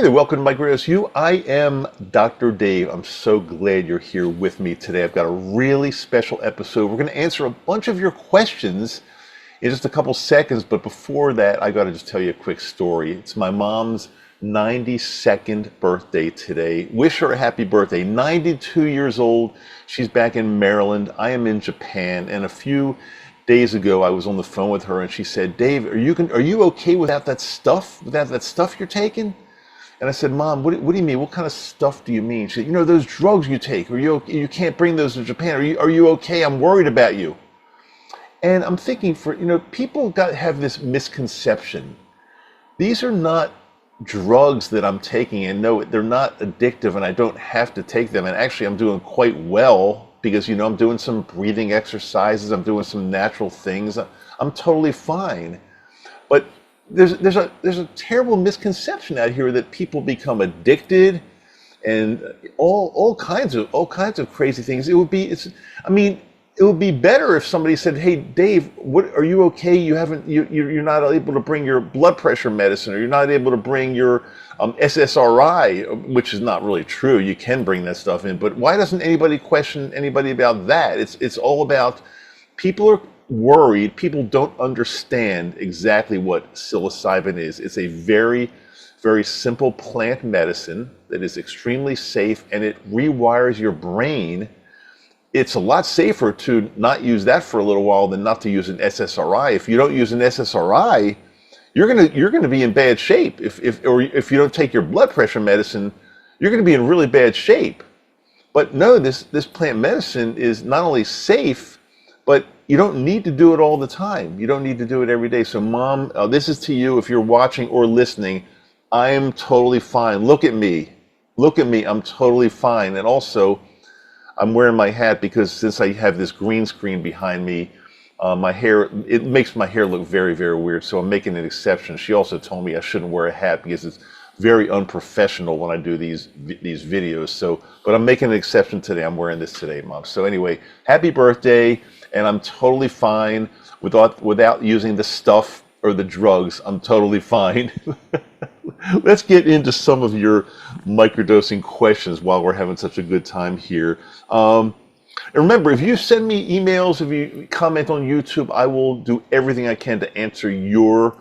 Hey there, welcome to Microdose U. I am Dr. Dave. I'm so glad you're here with me today. I've got a really special episode. We're going to answer a bunch of your questions in just a couple seconds, but before that, I got to just tell you a quick story. It's my mom's 92nd birthday today. Wish her a happy birthday. 92 years old. She's back in Maryland. I am in Japan, and a few days ago, I was on the phone with her, and she said, "Dave, are you okay without that stuff? Without that stuff you're taking?" And I said, "Mom, what do you mean? What kind of stuff do you mean?" She said, "Those drugs you take. You can't bring those to Japan. Are you okay? I'm worried about you." And I'm thinking, people have this misconception. These are not drugs that I'm taking, and no, they're not addictive, and I don't have to take them. And actually, I'm doing quite well because I'm doing some breathing exercises. I'm doing some natural things. I'm totally fine. But there's a terrible misconception out here that people become addicted and all kinds of crazy things. It would be better if somebody said, "Hey, Dave, what are you okay? You're not able to bring your blood pressure medicine, or you're not able to bring your SSRI," which is not really true. You can bring that stuff in, but why doesn't anybody question anybody about that? It's all about people are worried. People don't understand exactly what psilocybin is. It's a very, very simple plant medicine that is extremely safe, and it rewires your brain. It's a lot safer to not use that for a little while than not to use an SSRI. If you don't use an SSRI, you're gonna be in bad shape. If you don't take your blood pressure medicine, you're gonna be in really bad shape. But no, this plant medicine is not only safe, but you don't need to do it all the time. You don't need to do it every day. So, Mom, this is to you if you're watching or listening. I am totally fine. Look at me. Look at me. I'm totally fine. And also, I'm wearing my hat because since I have this green screen behind me, it makes my hair look very, very weird. So I'm making an exception. She also told me I shouldn't wear a hat because it's very unprofessional when I do these videos. But I'm making an exception today. I'm wearing this today, Mom. So anyway, happy birthday. And I'm totally fine without using the stuff or the drugs. I'm totally fine. Let's get into some of your microdosing questions while we're having such a good time here. And remember, if you send me emails, if you comment on YouTube, I will do everything I can to answer your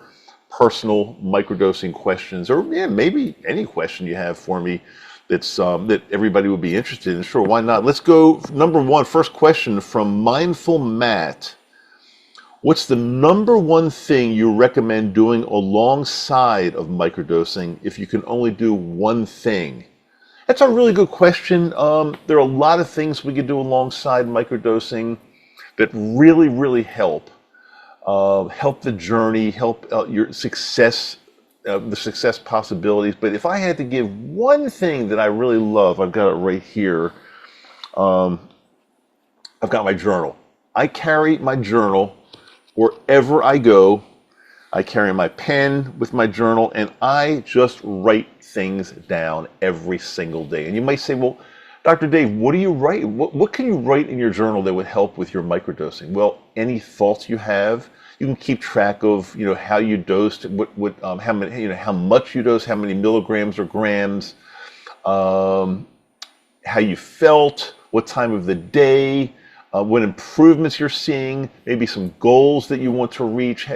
personal microdosing questions, or maybe any question you have for me that everybody would be interested in. Sure, why not? Let's go. Number one, first question from Mindful Matt. What's the number one thing you recommend doing alongside of microdosing if you can only do one thing? That's a really good question. There are a lot of things we could do alongside microdosing that really, really help. Help the journey, help your success, the success possibilities. But if I had to give one thing that I really love, I've got it right here. I've got my journal. I carry my journal wherever I go. I carry my pen with my journal, and I just write things down every single day. And you might say, "Well, Dr. Dave, what do you write? What can you write in your journal that would help with your microdosing?" Well, any thoughts you have. You can keep track of, how you dosed, how many, how much you dosed, how many milligrams or grams, how you felt, what time of the day, what improvements you're seeing, maybe some goals that you want to reach.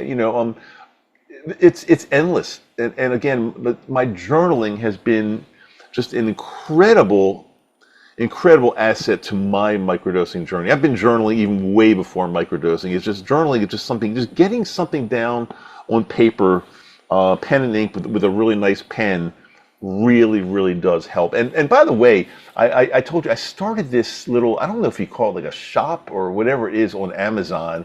It's endless. And again, my journaling has been just an incredible asset to my microdosing journey. I've been journaling even way before microdosing. It's just journaling. It's just getting something down on paper, pen and ink with a really nice pen really, really does help. And by the way, I told you, I started this little, I don't know if you call it like a shop or whatever it is on Amazon.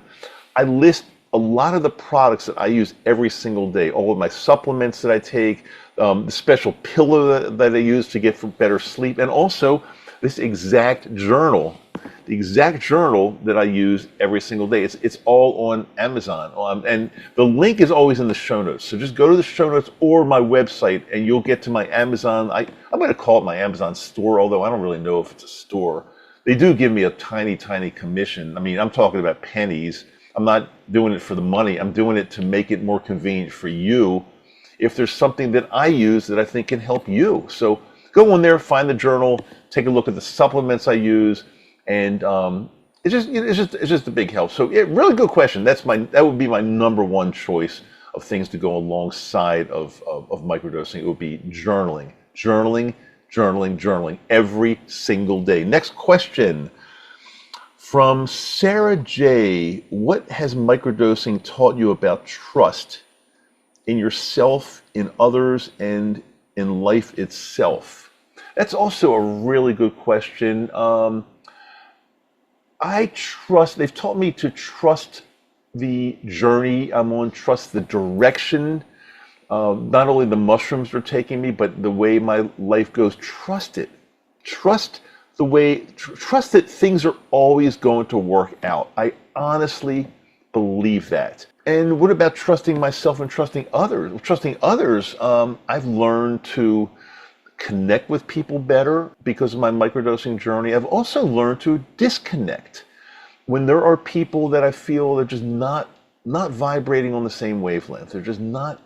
I list a lot of the products that I use every single day, all of my supplements that I take, the special pillow that I use to get for better sleep, and also this exact journal, the exact journal that I use every single day. It's all on Amazon. And the link is always in the show notes. So just go to the show notes or my website and you'll get to my Amazon. I'm going to call it my Amazon store, although I don't really know if it's a store. They do give me a tiny, tiny commission. I mean, I'm talking about pennies. I'm not doing it for the money. I'm doing it to make it more convenient for you if there's something that I use that I think can help you. So go on there, find the journal, take a look at the supplements I use, and it's just a big help. So really good question. That would be my number one choice of things to go alongside of microdosing. It would be journaling, journaling, journaling, journaling every single day. Next question from Sarah J. What has microdosing taught you about trust in yourself, in others, and in life itself? That's also a really good question. They've taught me to trust the journey I'm on, trust the direction, not only the mushrooms are taking me, but the way my life goes. Trust it. Trust that things are always going to work out. I honestly believe that. And what about trusting myself and trusting others? Trusting others, I've learned to connect with people better because of my microdosing journey. I've also learned to disconnect when there are people that I feel they're just not vibrating on the same wavelength. They're just not.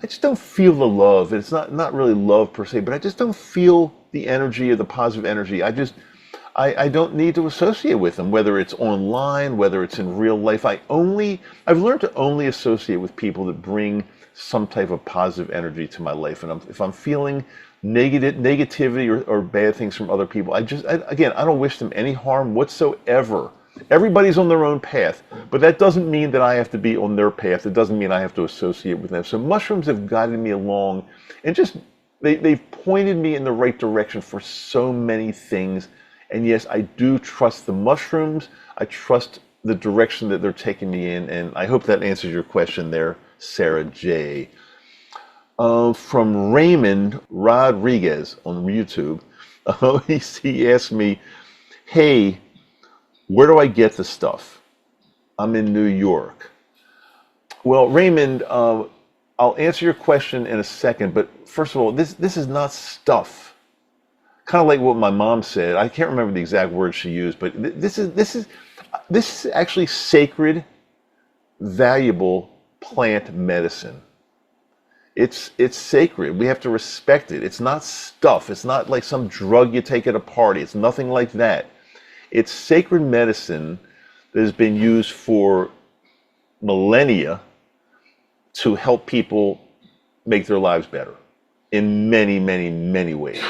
I just don't feel the love. It's not really love per se, but I just don't feel the energy or the positive energy. I don't need to associate with them, whether it's online, whether it's in real life. I've learned to only associate with people that bring some type of positive energy to my life. And if I'm feeling negativity or bad things from other people, I don't wish them any harm whatsoever. Everybody's on their own path, but that doesn't mean that I have to be on their path. It doesn't mean I have to associate with them. So mushrooms have guided me along, and they've pointed me in the right direction for so many things. And yes, I do trust the mushrooms. I trust the direction that they're taking me in, and I hope that answers your question there, Sarah J. From Raymond Rodriguez on YouTube, he asked me, hey, where do I get the stuff? I'm in New York. Well, Raymond, I'll answer your question in a second, but first of all, this is not stuff. Kind of like what my mom said. I can't remember the exact words she used, but this is actually sacred, valuable plant medicine. It's sacred. We have to respect it. It's not stuff. It's not like some drug you take at a party. It's nothing like that. It's sacred medicine that has been used for millennia to help people make their lives better in many, many, many ways.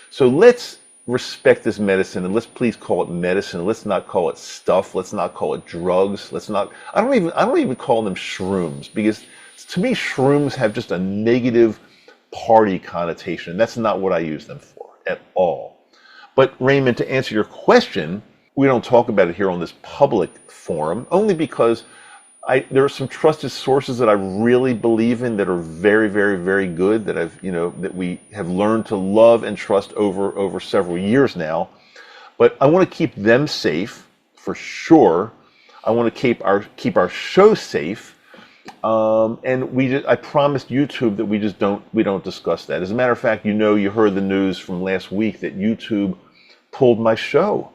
So let's respect this medicine, and let's please call it medicine. Let's not call it stuff. Let's not call it drugs. I don't even call them shrooms, because to me shrooms have just a negative party connotation. That's not what I use them for at all. But Raymond, to answer your question, we don't talk about it here on this public forum, only because there are some trusted sources that I really believe in that are very, very, very good, that we have learned to love and trust over several years now. But I want to keep them safe for sure. I want to keep our show safe. And I promised YouTube that we don't discuss that. As a matter of fact, you heard the news from last week that YouTube pulled my show.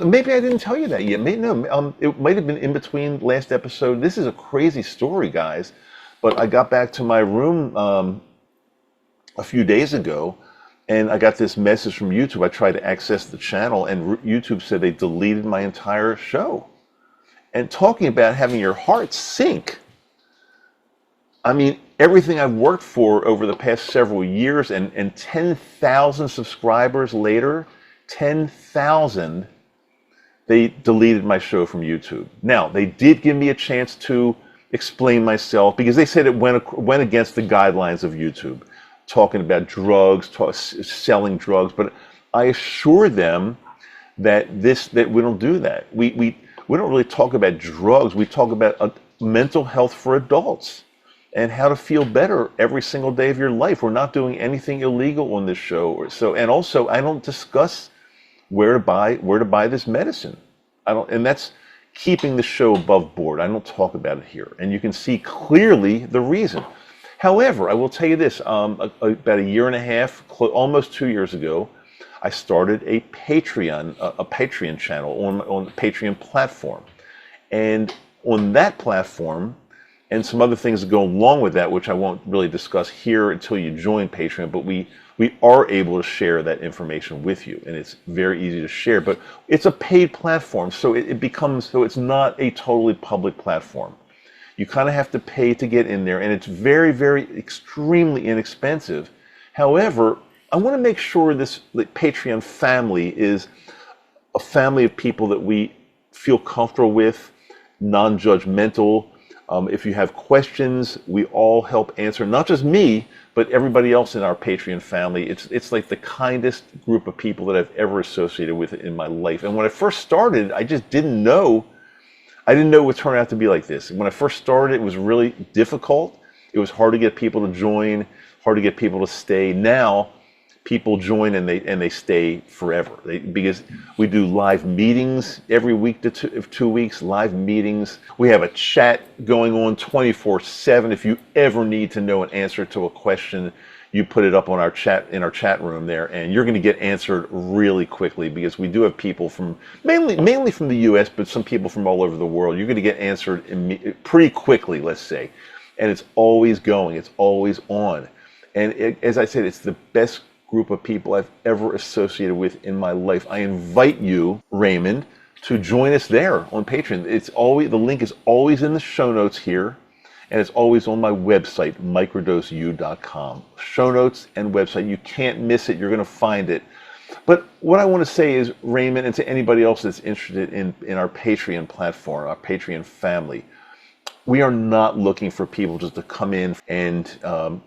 Maybe I didn't tell you that yet. It might have been in between last episode. This is a crazy story, guys. But I got back to my room a few days ago, and I got this message from YouTube. I tried to access the channel, and YouTube said they deleted my entire show. And talking about having your heart sink. I mean, everything I've worked for over the past several years, and 10,000 subscribers later, 10,000, they deleted my show from YouTube. Now, they did give me a chance to explain myself, because they said it went against the guidelines of YouTube, talking about drugs, selling drugs. But I assured them that we don't do that. We don't really talk about drugs. We talk about mental health for adults and how to feel better every single day of your life. We're not doing anything illegal on this show. And also, I don't discuss where to buy this medicine. And that's keeping the show above board. I don't talk about it here. And you can see clearly the reason. However, I will tell you this, about a year and a half, almost 2 years ago, I started a Patreon channel on the Patreon platform. And on that platform, and some other things that go along with that, which I won't really discuss here until you join Patreon, but we are able to share that information with you, and it's very easy to share. But it's a paid platform, so it becomes, so it's not a totally public platform. You kind of have to pay to get in there, and it's very, very extremely inexpensive. However, I want to make sure this Patreon family is a family of people that we feel comfortable with, non-judgmental. If you have questions, we all help answer, not just me, but everybody else in our Patreon family. It's like the kindest group of people that I've ever associated with in my life. And when I first started, I just didn't know. I didn't know it would turn out to be like this. When I first started, it was really difficult. It was hard to get people to join, hard to get people to stay. Now, people join and they stay forever. Because we do live meetings every week to 2 weeks, live meetings. We have a chat going on 24/7. If you ever need to know an answer to a question, you put it up on our chat, in our chat room there, and you're going to get answered really quickly, because we do have people from mainly from the US, but some people from all over the world. You're going to get answered pretty quickly, let's say. And it's always going, it's always on. And as I said, it's the best group of people I've ever associated with in my life. I invite you, Raymond, to join us there on Patreon. It's always, the link is always in the show notes here, and it's always on my website, microdoseu.com. Show notes and website. You can't miss it. You're going to find it. But what I want to say is, Raymond, and to anybody else that's interested in our Patreon platform, our Patreon family, we are not looking for people just to come in and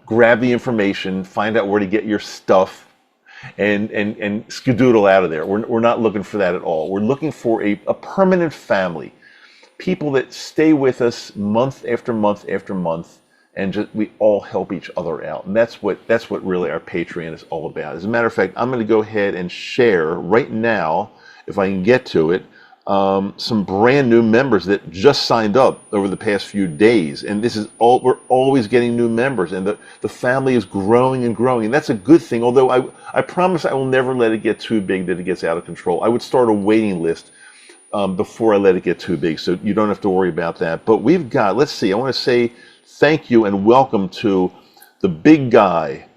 grab the information, find out where to get your stuff, and skedoodle out of there. We're not looking for that at all. We're looking for a permanent family, people that stay with us month after month after month, and just we all help each other out. And that's what really our Patreon is all about. As a matter of fact, I'm going to go ahead and share right now, if I can get to it, some brand new members that just signed up over the past few days. And this is all, we're always getting new members, and the family is growing and growing. And that's a good thing. Although I promise I will never let it get too big that it gets out of control. I would start a waiting list before I let it get too big, so you don't have to worry about that. But we've got, let's see, I want to say thank you and welcome to the big guy,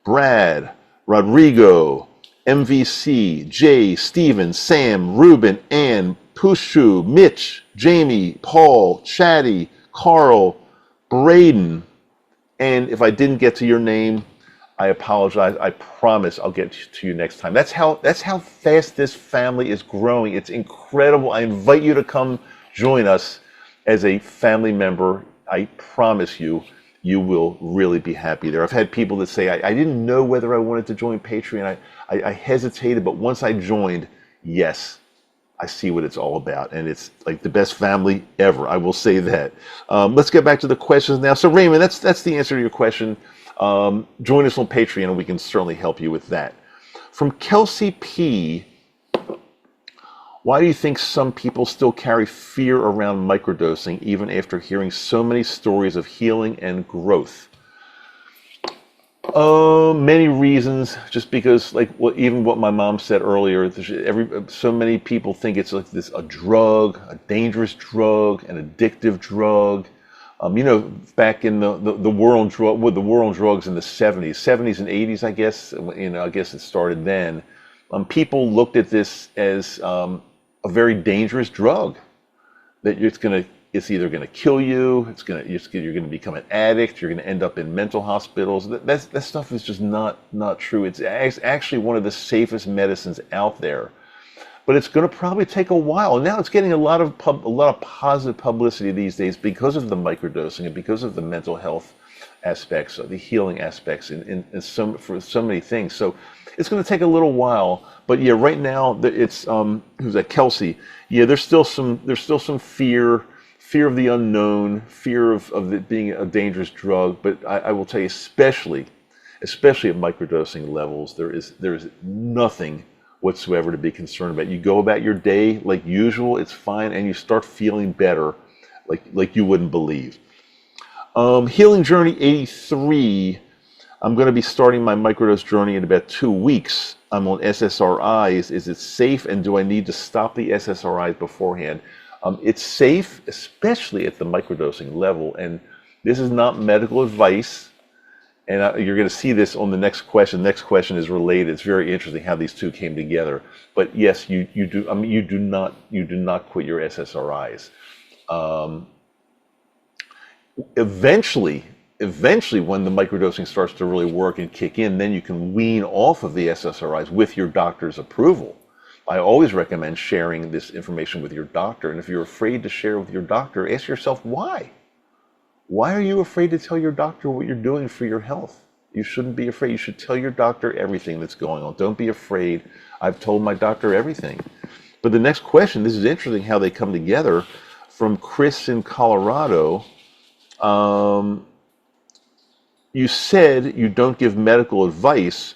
Brad, Rodrigo, MVC, Jay, Steven, Sam, Ruben, Ann, Pushu, Mitch, Jamie, Paul, Chatty, Carl, Braden, and if I didn't get to your name, I apologize. I promise I'll get to you next time. That's how fast this family is growing. It's incredible. I invite you to come join us as a family member. I promise you, you will really be happy there. I've had people that say, I didn't know whether I wanted to join Patreon. I hesitated, but once I joined, yes, I see what it's all about. And it's like the best family ever. I will say that. Let's get back to the questions now. So Raymond, that's the answer to your question. Join us on Patreon and we can certainly help you with that. From Kelsey P, why do you think some people still carry fear around microdosing even after hearing so many stories of healing and growth? Many reasons. Just because, like even what my mom said earlier, so many people think it's like a drug, a dangerous drug, an addictive drug. Back in the war on drugs in the 70s and 80s, I guess. I guess it started then. People looked at this as a very dangerous drug. That it's either gonna kill you. You're gonna become an addict. You're gonna end up in mental hospitals. That stuff is just not true. It's actually one of the safest medicines out there. But it's going to probably take a while. Now it's getting a lot of positive publicity these days because of the microdosing and because of the mental health aspects, the healing aspects, for so many things. So it's going to take a little while. But yeah, right now it's who's that? Kelsey. Yeah, there's still some fear of the unknown, fear of it being a dangerous drug. But I will tell you, especially at microdosing levels, there is nothing whatsoever to be concerned about. You go about your day like usual, it's fine, and you start feeling better like you wouldn't believe. Healing Journey 83, I'm going to be starting my microdose journey in about 2 weeks. I'm on SSRIs. Is it safe, and do I need to stop the SSRIs beforehand? It's safe, especially at the microdosing level, and This is not medical advice. And you're going to see this on the next question. The next question is related. It's very interesting how these two came together. But yes, you do. I mean, you do not quit your SSRIs. Eventually, when the microdosing starts to really work and kick in, then you can wean off of the SSRIs with your doctor's approval. I always recommend sharing this information with your doctor. And if you're afraid to share with your doctor, ask yourself why. Why are you afraid to tell your doctor what you're doing for your health? You shouldn't be afraid. You should tell your doctor everything that's going on. Don't be afraid. I've told my doctor everything. But the next question, this is interesting how they come together, from Chris in Colorado. You said you don't give medical advice,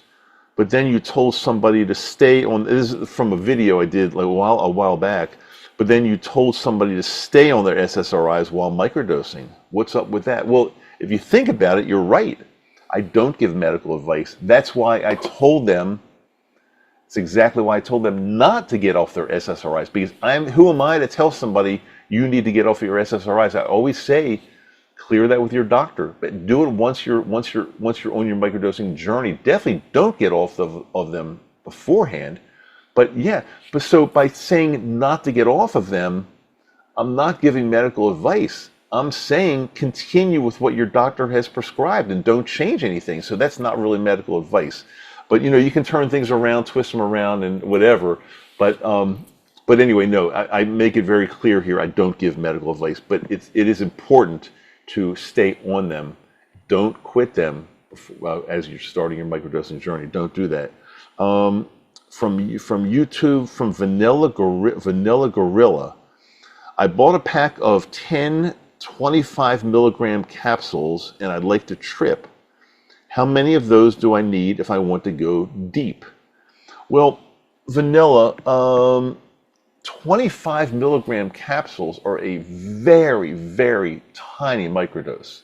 but then you told somebody to stay on, this is from a video I did like a while back, but then you told somebody to stay on their SSRIs while microdosing. What's up with that? Well, if you think about it, you're right. I don't give medical advice. That's why I told them, it's exactly why I told them not to get off their SSRIs, because who am I to tell somebody you need to get off your SSRIs? I always say, clear that with your doctor, but do it once you're on your microdosing journey. Definitely don't get off of them beforehand. But yeah, so by saying not to get off of them, I'm not giving medical advice. I'm saying continue with what your doctor has prescribed and don't change anything. So that's not really medical advice. But you can turn things around, twist them around, and whatever. But anyway, no, I make it very clear here. I don't give medical advice, but it is important to stay on them. Don't quit them as you're starting your microdosing journey. Don't do that. From YouTube, from Vanilla Gorilla, I bought a pack of 10 25 milligram capsules and I'd like to trip. How many of those do I need if I want to go deep? Well, Vanilla, 25 milligram capsules are a very, very tiny microdose.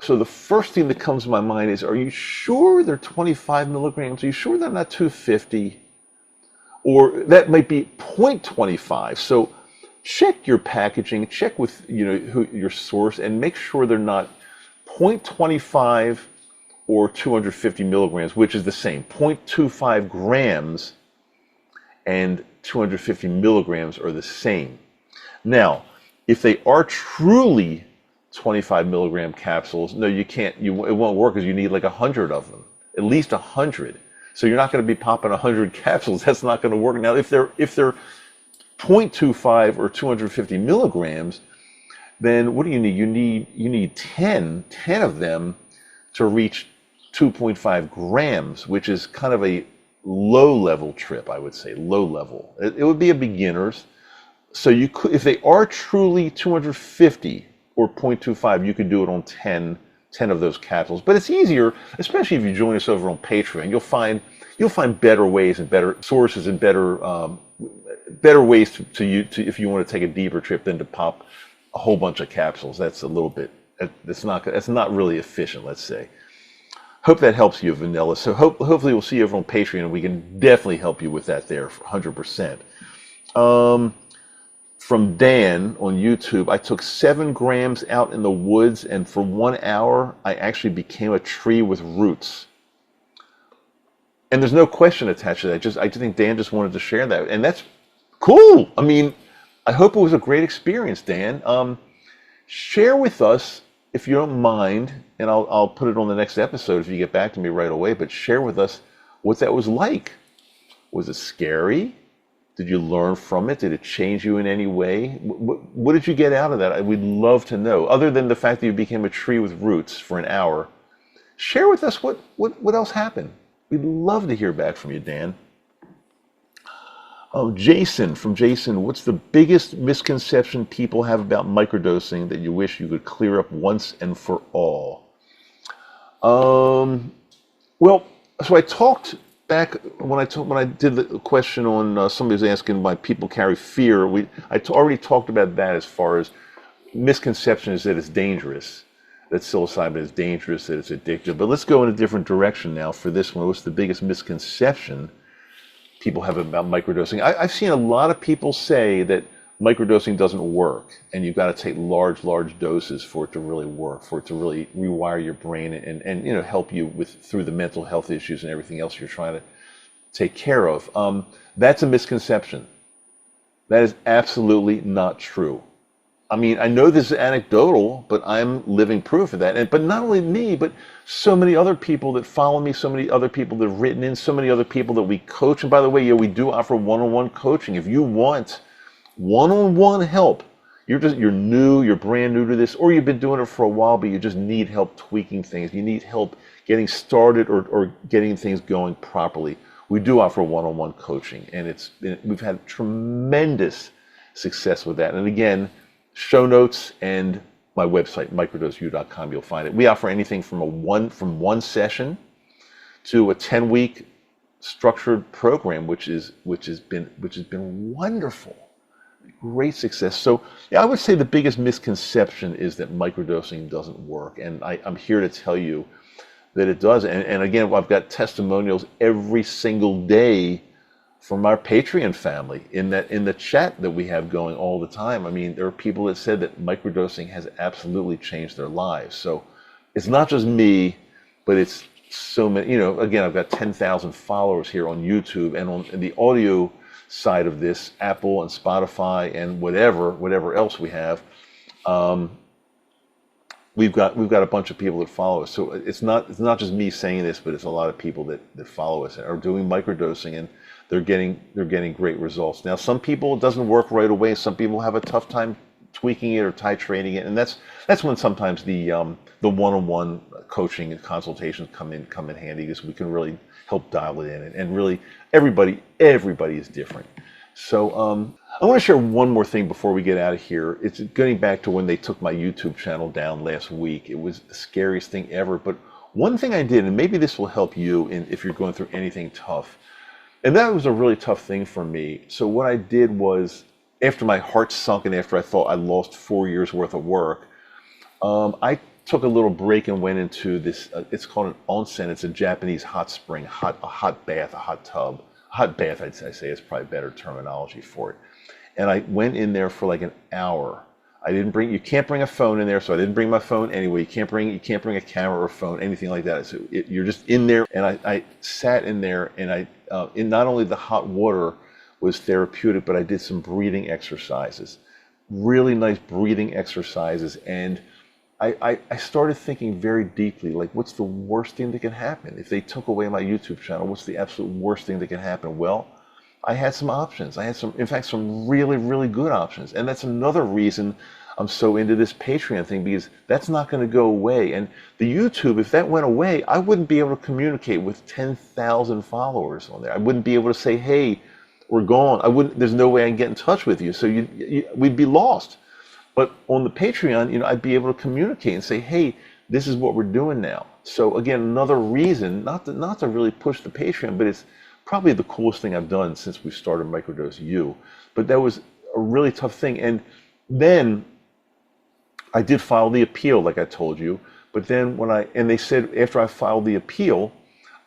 So the first thing that comes to my mind is, are you sure they're 25 milligrams? Are you sure they're not 250? Or that might be 0.25. So check your packaging, check with your source, and make sure they're not 0.25 or 250 milligrams, which is the same. 0.25 grams and 250 milligrams are the same. Now, if they are truly 25 milligram capsules, no, you can't. It won't work because you need like 100 of them, at least 100. So you're not going to be popping 100 capsules. That's not going to work. Now, if they're 0.25 or 250 milligrams, then what do you need? You need 10 of them to reach 2.5 grams, which is kind of a low-level trip, I would say, low level. It would be a beginner's. So you could, if they are truly 250 or 0.25, you could do it on 10 of those capsules. But it's easier, especially if you join us over on Patreon. You'll find better ways and better sources and better ways to if you want to take a deeper trip than to pop a whole bunch of capsules. That's a little bit. That's not really efficient, let's say. Hope that helps you, Vanilla. So hopefully we'll see you over on Patreon, and we can definitely help you with that there, 100%. From Dan on YouTube, I took 7 grams out in the woods, and for 1 hour, I actually became a tree with roots. And there's no question attached to that. I just think Dan just wanted to share that, and that's cool. I mean, I hope it was a great experience, Dan. Share with us, if you don't mind, and I'll put it on the next episode if you get back to me right away, but share with us what that was like. Was it scary? Did you learn from it? Did it change you in any way? What did you get out of that? We'd love to know. Other than the fact that you became a tree with roots for an hour, share with us what else happened. We'd love to hear back from you, Dan. Oh, Jason, what's the biggest misconception people have about microdosing that you wish you could clear up once and for all? Well, so I talked back when I did the question on somebody was asking why people carry fear. I already talked about that as far as misconception is that it's dangerous, that psilocybin is dangerous, that it's addictive. But let's go in a different direction now for this one. What's the biggest misconception people have about microdosing? I've seen a lot of people say that microdosing doesn't work, and you've got to take large doses for it to really work, for it to really rewire your brain and help you with through the mental health issues and everything else you're trying to take care of. That's a misconception. That is absolutely not true. I mean, I know this is anecdotal, but I'm living proof of that. But not only me, but so many other people that follow me, so many other people that have written in, so many other people that we coach. And by the way, we do offer one-on-one coaching. If you want one-on-one help, you're new, you're brand new to this, or you've been doing it for a while, but you just need help tweaking things. You need help getting started or getting things going properly. We do offer one-on-one coaching, and we've had tremendous success with that. And again, show notes and my website, microdoseu.com, you'll find it. We offer anything from one session to a 10-week structured program, which has been wonderful. Great success. So yeah, I would say the biggest misconception is that microdosing doesn't work, and I'm here to tell you that it does. And again, I've got testimonials every single day from our Patreon family in the chat that we have going all the time. I mean, there are people that said that microdosing has absolutely changed their lives. So it's not just me, but it's so many. Again, I've got 10,000 followers here on YouTube, and on the audio side of this, Apple and Spotify and whatever else we have. We've got a bunch of people that follow us. So it's not just me saying this, but it's a lot of people that follow us and are doing microdosing, and they're getting great results. Now, some people it doesn't work right away. Some people have a tough time tweaking it or titrating it, and that's when sometimes the one-on-one coaching and consultations come in handy, because we can really help dial it in. And really, everybody is different. So I want to share one more thing before we get out of here. It's getting back to when they took my YouTube channel down last week. It was the scariest thing ever. But one thing I did, and maybe this will help you if you're going through anything tough, and that was a really tough thing for me. So what I did was, after my heart sunk and after I thought I lost 4 years worth of work, I took a little break and went into this, it's called an onsen. It's a Japanese hot spring, a hot bath, a hot tub. Hot bath, I'd say, is probably better terminology for it. And I went in there for like an hour. You can't bring a phone in there, so I didn't bring my phone anyway. You can't bring a camera or phone, anything like that. So you're just in there, and I sat in there, and in not only the hot water was therapeutic, but I did some breathing exercises, really nice breathing exercises, and I started thinking very deeply, like, what's the worst thing that can happen? If they took away my YouTube channel, what's the absolute worst thing that can happen? Well, I had some options. I had some really, really good options. And that's another reason I'm so into this Patreon thing, because that's not going to go away. And the YouTube, if that went away, I wouldn't be able to communicate with 10,000 followers on there. I wouldn't be able to say, hey, we're gone. There's no way I can get in touch with you. So we'd be lost. But on the Patreon, I'd be able to communicate and say, hey, this is what we're doing now. So again, another reason, not to really push the Patreon, but it's probably the coolest thing I've done since we started Microdose U. But that was a really tough thing. And then I did file the appeal, like I told you. But then they said after I filed the appeal,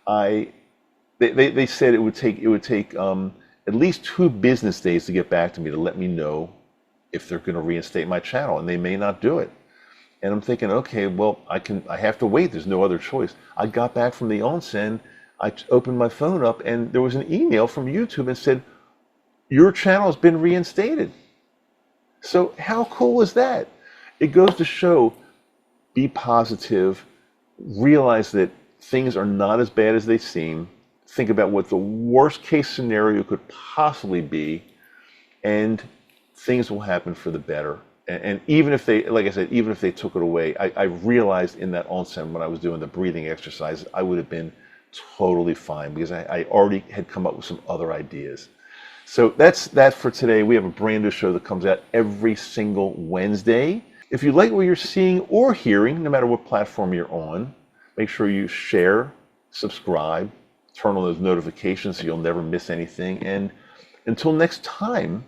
they said it would take at least 2 business days to get back to me to let me know if they're going to reinstate my channel, and they may not do it. And I'm thinking, okay, well, I have to wait. There's no other choice. I got back from the onsen. I opened my phone up, and there was an email from YouTube and said, your channel has been reinstated. So how cool is that? It goes to show, be positive, realize that things are not as bad as they seem. Think about what the worst case scenario could possibly be, and things will happen for the better. And even if they, like I said, even if they took it away, I realized in that onsen when I was doing the breathing exercises, I would have been totally fine, because I already had come up with some other ideas. So that's that for today. We have a brand new show that comes out every single Wednesday. If you like what you're seeing or hearing, no matter what platform you're on, make sure you share, subscribe, turn on those notifications so you'll never miss anything. And until next time,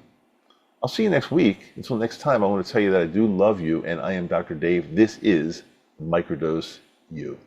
I'll see you next week. Until next time, I want to tell you that I do love you, and I am Dr. Dave. This is Microdose U.